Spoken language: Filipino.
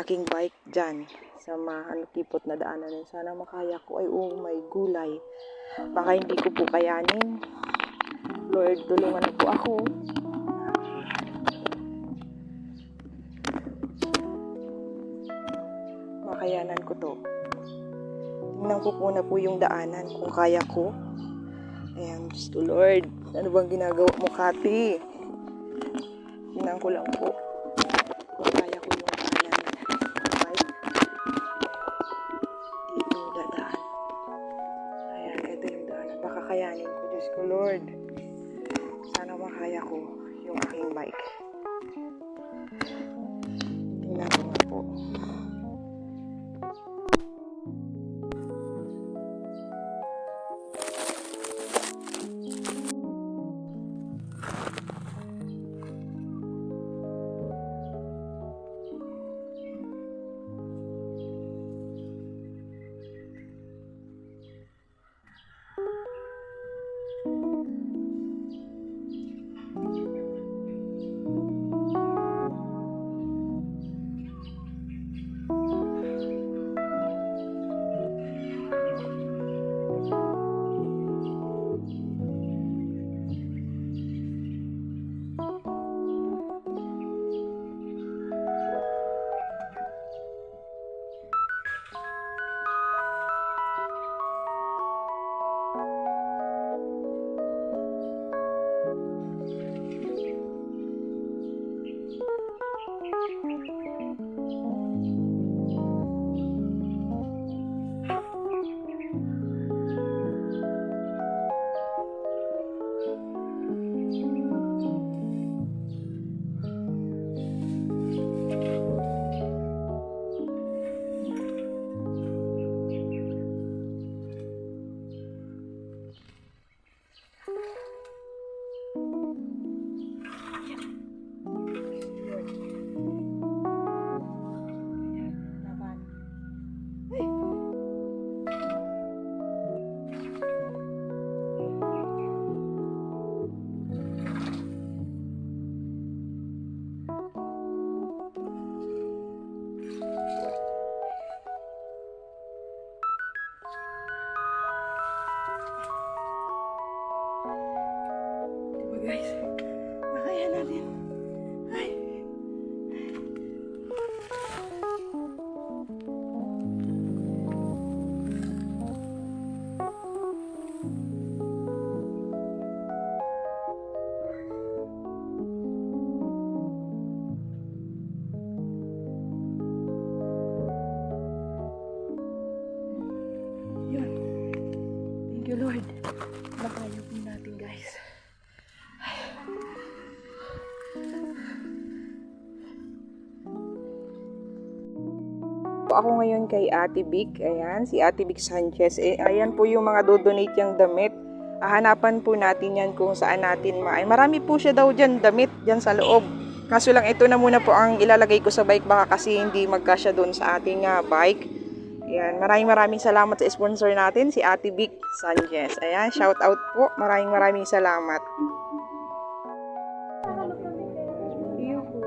aking bike dyan sa mahanukipot na daanan. Sana makaya ko. Ay, oh, may gulay. Baka hindi ko po kayanin. Lord, tulungan na po ako. Makayanan ko to. Tingnan ko muna po yung daanan kung kaya ko. Ayan, gusto Lord. Ano bang ginagawa mo, Kati? Tingnan ko lang po kung kaya ko yung daanan. Right? Dito dadaan. Ayan, ito yung daanan. Baka kayanin ko. Diyos ko, Lord. Sana makaya ko yung aking bike. Tingnan ko nga po. Guys, makaya natin. Ay. Yun. Thank you, Lord. Makaya po natin, guys. Ako ngayon kay Ate Vic. Ayan, si Ate Vic Sanchez. Ayan po yung mga do-donate yung damit. Hanapan po natin yan kung saan natin marami po siya daw dyan damit dyan sa loob. Kaso lang ito na muna po ang ilalagay ko sa bike. Baka kasi hindi magkasya doon sa ating bike. Ayan, maraming salamat sa sponsor natin, si Ate Vic Sanchez. Ayan, shout out po. Maraming salamat. Iyo po.